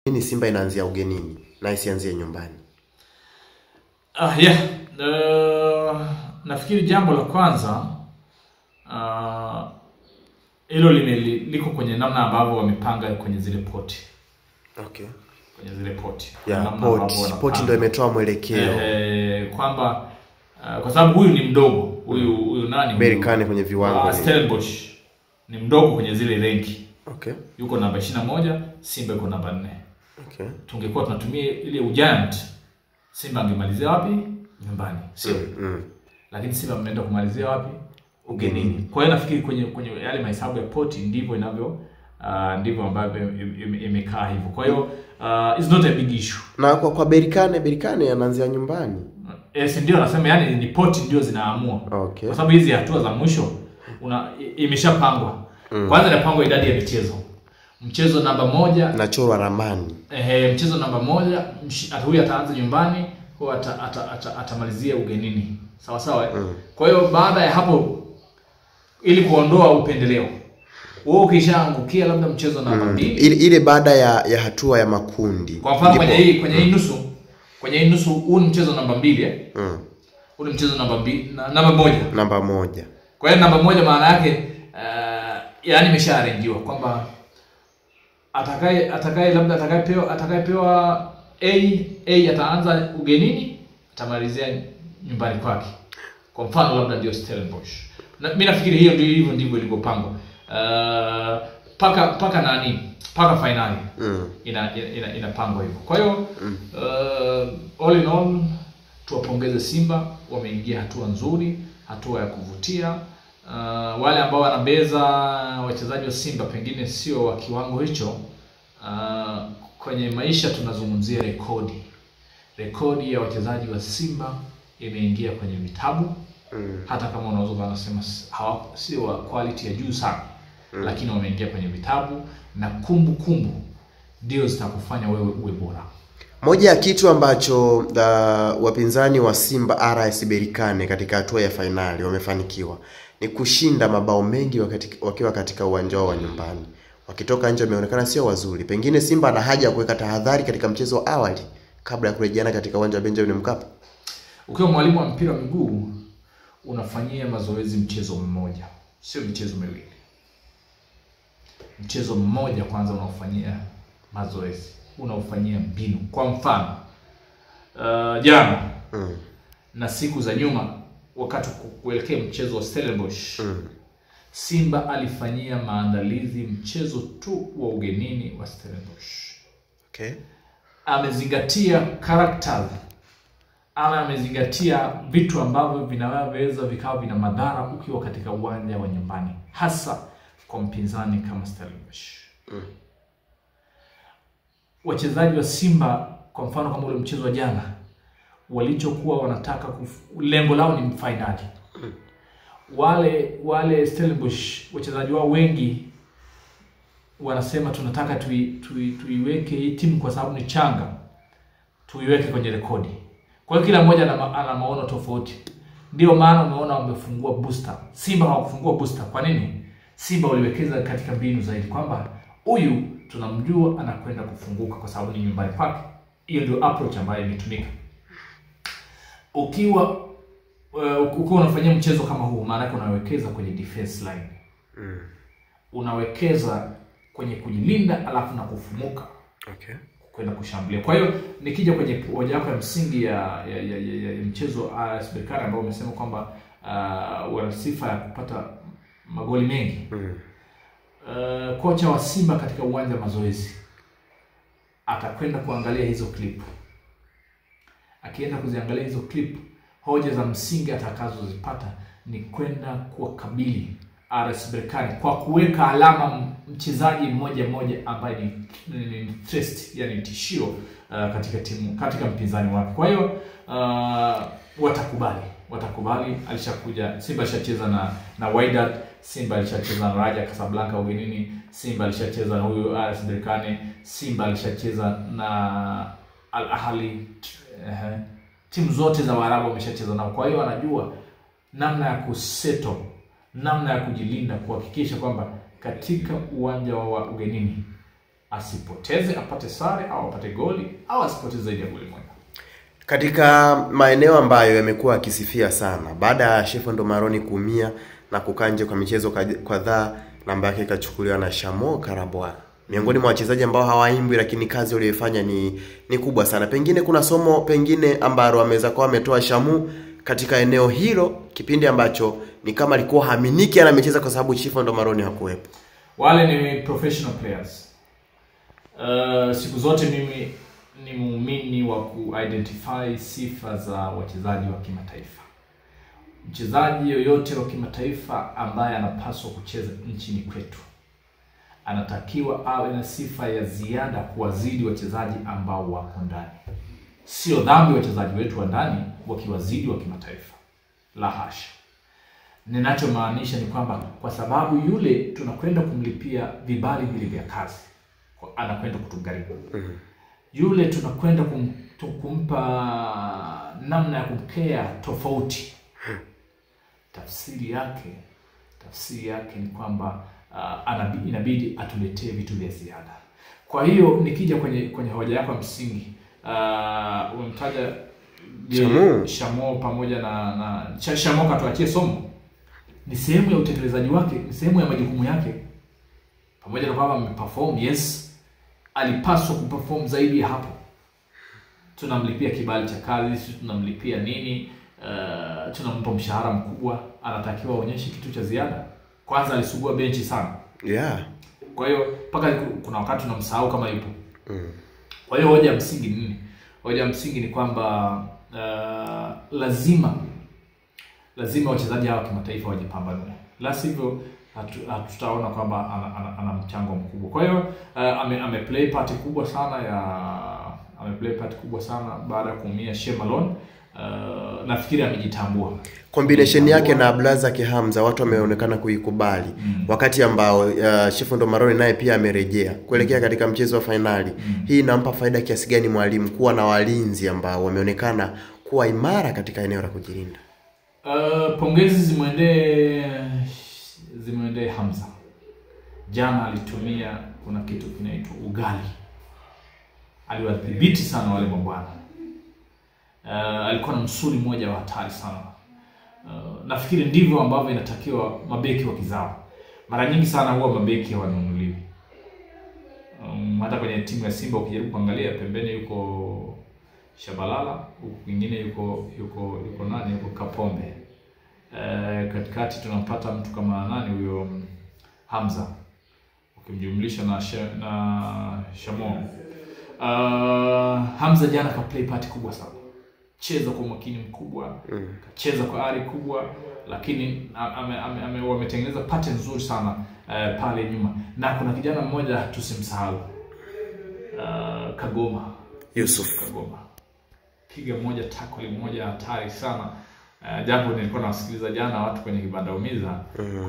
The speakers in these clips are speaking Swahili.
Nini Simba inaanzia ugenini na isianzie nyumbani? Nafikiri jambo la kwanza hilo liko kwenye namna ambavyo wamepanga kwenye zile poti. Okay. Kwenye zile poti. Poti ndio imetoa mwelekeo. Kwamba kwa sababu huyu ni mdogo, huyu nani? Berkane kwenye viwango. Stellenbosch ni mdogo kwenye zile renki. Okay. Yuko namba 21, Simba yuko namba 4. Okay. Tungekuwa tunatumia ile ugiant, Simba angemalizia wapi? Nyumbani, sio? Lakini Simba mnaenda kumalizia wapi? Ugenini. Kwa hiyo nafikiri kwenye yale mahesabu ya poti ndivyo ndivyo ambavyo imekaa hivyo. Kwa hiyo it's not a big issue. Na kwa Berkane anaanzia nyumbani. Ndio nasema yani ni poti ndio zinaamua. Okay. Kwa sababu hizi hatua za mwisho imeshapangwa. Kwanza inapangwa idadi ya michezo. Mchezo namba 1 nachorwa ramani. Mchezo namba 1 huyu ataanza nyumbani, huyu atamalizia ugenini. Sawa sawa. Kwa hiyo baada ya hapo, ili kuondoa upendeleo, wewe ukishaangukia labda mchezo namba 2 ile baada ya hatua ya makundi. Kwa mfano kwenye hii nusu huu mchezo namba 2 huu mchezo namba 2 namba 1. Kwa hiyo namba 1 maana yake yani imesharenjiwa kwamba atakayepewa A ataanza ugenini, atamalizia nyumbani kwake. Kwa mfano labda ndio Stellenbosch. Mimi nafikiri hiyo ndivyo ilipopangwa. Paka finali inapangwa hivyo. Kwa hiyo all in all tuwapongeze Simba, wameingia hatua nzuri, hatua ya kuvutia. Wale ambao wanabeza wachezaji wa Simba pengine sio wa kiwango hicho, kwenye maisha tunazungumzia rekodi ya wachezaji wa Simba imeingia kwenye vitabu. Hata kama unaweza kusema sio wa quality ya juu sana, lakini wameingia kwenye vitabu na kumbukumbu ndio zitakufanya wewe uwe bora. Moja ya kitu ambacho wapinzani wa Simba RS Berkane katika hatua ya finali wamefanikiwa ni kushinda mabao mengi wakiwa katika uwanja wao wa nyumbani. Wakitoka nje wameonekana sio wazuri. Pengine Simba ana haja ya kuweka tahadhari katika mchezo wa awali kabla ya kurejeana katika uwanja wa Benjamin Mkapa. Ukiwa mwalimu wa mpira wa miguu, unafanyia mazoezi mchezo mmoja, sio michezo miwili. Mchezo mmoja kwanza unaofanyia mazoezi, unaofanyia mbinu. Kwa mfano jana na siku za nyuma, wakati kuelekea mchezo wa Stellenbosch, Simba alifanyia maandalizi mchezo tu wa ugenini wa Stellenbosch. Okay. Amezingatia character, amezingatia vitu ambavyo vinaweza vikawa vina madhara ukiwa katika uwanja wa nyumbani, hasa kwa mpinzani kama Stellenbosch. Wachezaji wa Simba kwa mfano kama ule mchezo wa jana, walichokuwa wanataka lengo lao ni finali. Wale Stellenbosch wachezaji wao wengi wanasema tunataka tuiweke hii timu kwa sababu ni changa, tuiweke kwenye rekodi. Kwa hiyo kila mmoja ana maono tofauti. Ndio maana umeona wamefungua booster. Simba hawakufungua booster. Kwa nini? Simba waliwekeza katika mbinu zaidi kwamba huyu tunamjua anakwenda kufunguka kwa sababu ni nyumbani kwake. Hiyo ndio approach ambayo imetumika. Ukiwa unafanyia mchezo kama huu, maana yake unawekeza kwenye defense line. Unawekeza kwenye kujilinda alafu na kufumuka. Okay. Kwenda kushambulia. Kwa hiyo nikija kwenye hoja yako ya msingi ya mchezo RS Berkane ambao umesema kwamba wana sifa ya kupata magoli mengi. Kocha wa Simba katika uwanja wa mazoezi atakwenda kuangalia hizo clip. Akienda kuziangalia hizo clip, hoja za msingi atakazozipata ni kwenda kuwakabili RS Berkane kwa kuweka alama mchezaji mmoja ambaye ni threat, yani tishio katika timu, katika mpinzani wake. Kwa hiyo watakubali. Alishakuja Simba, alishacheza na Wydad, Simba alishacheza na Raja Casablanca ugenini, Simba alishacheza na huyu RS Berkane, Simba alishacheza na Al Ahly, timu zote za Waarabu wameshacheza nao. Kwa hiyo anajua namna ya kuseto, namna ya kujilinda, kuhakikisha kwamba katika uwanja wa ugenini asipoteze, apate sare au apate goli au asipoteze zaidi ya goli moja. Katika maeneo ambayo yamekuwa akisifia sana baada ya Sheffield Maroni kuumia na kukaa nje kwa michezo kadhaa, namba yake ikachukuliwa na Shamo Karabwa. Miongoni mwa wachezaji ambao hawaimbwi, lakini kazi waliyofanya ni kubwa sana. Pengine kuna somo pengine ambalo ameweza kuwa ametoa Shamu katika eneo hilo, kipindi ambacho ni kama alikuwa haaminiki anamecheza kwa sababu Sheffield Maroni hakuwepo. Wale ni professional players. Siku zote mimi ni muumini wa ku-identify sifa za wachezaji wa kimataifa. Mchezaji yoyote wa kimataifa ambaye anapaswa kucheza nchini kwetu anatakiwa awe na sifa ya ziada kuwazidi wachezaji ambao wako ndani. Sio dhambi wachezaji wetu wa ndani wakiwazidi wa kimataifa. La hasha. Ninachomaanisha ni kwamba kwa sababu yule tunakwenda kumlipia vibali vile vya kazi, anakwenda kutugharimu. Yule tunakwenda kumpa namna ya kumpea tofauti. Tafsiri yake ni kwamba inabidi atuletee vitu vya ziada. Kwa hiyo nikija kwenye hoja yako ya msingi, umemtaja Shamo pamoja na Shamo katuachie somo. Ni sehemu ya utekelezaji wake, ni sehemu ya majukumu yake. Pamoja na kwamba ameperform, yes, alipaswa kuperform zaidi ya hapo. Tunamlipia kibali cha kazi, sisi tunamlipia nini, tunampa mshahara mkubwa, anatakiwa aonyeshe kitu cha ziada. Kwanza alisugua benchi sana. Yeah. Kwa hiyo mpaka kuna wakati tunamsahau kama yupo. Kwa hiyo hoja ya msingi ni nini? Hoja ya msingi ni kwamba lazima wachezaji hawa kimataifa wajipambanue. La sivyo hatutaona kwamba ana mchango mkubwa. Kwa hiyo ameplay part kubwa sana baada ya kuumia Shemalon. Nafikiri amejitambua. Combination yake na Abdulrazak Hamza watu wameonekana kuikubali. Wakati ambao Sheffield Maroni naye pia amerejea kuelekea katika mchezo wa finali. Hii inampa faida kiasi gani mwalimu kuwa na walinzi ambao wameonekana kuwa imara katika eneo la kujilinda? Pongezi zimwendee Hamza. Jana alitumia kuna kitu kinaitwa ugali. Aliwadhibiti sana wale mabwana. Alikuwa na msuli mmoja wa hatari sana. Nafikiri ndivyo ambavyo inatakiwa mabeki wa kizao. Mara nyingi sana huwa mabeki hawanunuliwi. Hata kwenye timu ya Simba ukijaribu kuangalia, pembeni yuko Shabalala, huko kwingine yuko nani, yuko Kapombe. Katikati tunampata mtu kama nani huyo Hamza. Ukimjumlisha na Shamo. Hamza jana ka play part kubwa sana. Cheza kwa makini mkubwa, cheza kwa ari kubwa, lakini wametengeneza pattern nzuri sana pale nyuma. Na kuna kijana mmoja tusimsahau, Yusuf Kagoma. Piga moja tackle moja hatari sana. Jambo nilikuwa nawasikiliza jana watu kwenye kibanda umiza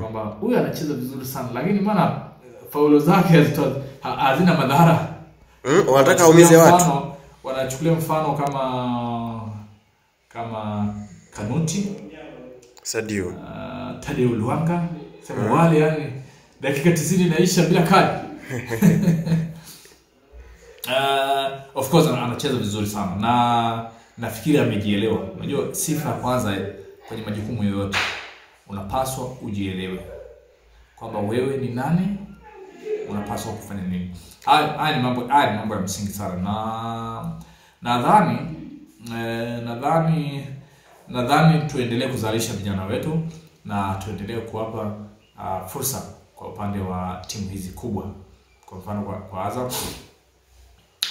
kwamba huyu anacheza vizuri sana, lakini maana faulo zake hazina madhara. Wanataka aumize watu. Wanachukulia mfano kama Kanuti, Sadio, Tadeu Luanga, sema wale yani dakika 90 inaisha bila kadi. Of course anacheza vizuri sana na nafikiri amejielewa. Unajua sifa ya kwanza kwenye majukumu yoyote, unapaswa ujielewe kwamba wewe ni nani, unapaswa kufanya nini. Haya ni mambo ya msingi sana. Na nadhani tuendelee kuzalisha vijana wetu na tuendelee kuwapa fursa kwa upande wa timu hizi kubwa. Kwa mfano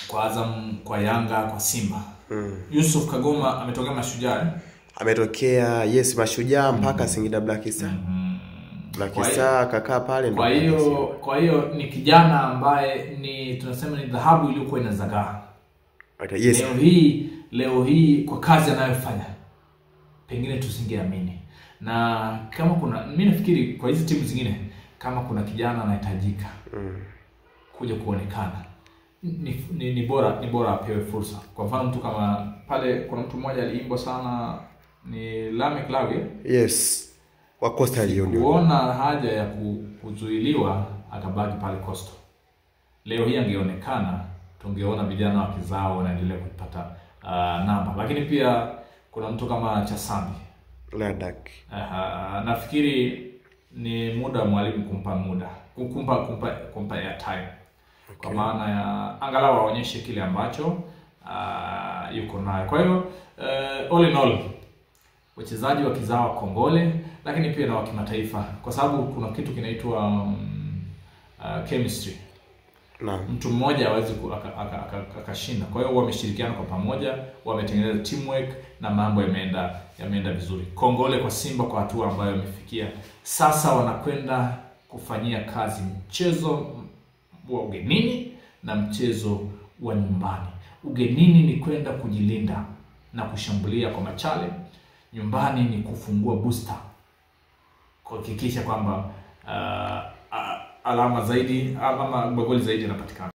kwa Azam, kwa Yanga, kwa Simba. Yusuf Kagoma ametokea Mashujaa. Ametokea Mashujaa mpaka Singida Black Star. Black Star kakaa pale ndo. Kwa hiyo ni kijana ambaye tunasema ni dhahabu iliyokuwa inazagaa. Yes. Leo hii kwa kazi anayofanya pengine tusingeamini. Na kama mimi nafikiri kwa hizi timu zingine kama kuna kijana anahitajika kuja kuonekana, ni bora apewe fursa. Kwa mfano mtu kama pale kuna mtu mmoja aliimbwa sana ni Lamek Lawi. Yes. Wa Coastal Union. Kuona haja ya kuzuiliwa akabaki pale Coastal. leo hii angeonekana, tungeona vijana wa kizao wanaendelea kupata namba. Lakini pia kuna mtu kama Chasambi Ladak. Nafikiri ni muda mwalimu kumpa ya time. Okay. Kwa maana ya angalau aonyeshe kile ambacho yuko nayo. Kwa hiyo all in all, wachezaji wa kizao Kongole, lakini pia na wa kimataifa, kwa sababu kuna kitu kinaitwa chemistry. Mtu mmoja hawezi akashinda. Kwa hiyo wameshirikiana kwa pamoja, wametengeneza teamwork na mambo yameenda vizuri. Kongole kwa Simba kwa hatua ambayo wamefikia. Sasa wanakwenda kufanyia kazi mchezo wa ugenini na mchezo wa nyumbani. Ugenini ni kwenda kujilinda na kushambulia kwa machale. Nyumbani ni kufungua booster, kuhakikisha kwamba alama zaidi ama magoli zaidi yanapatikana.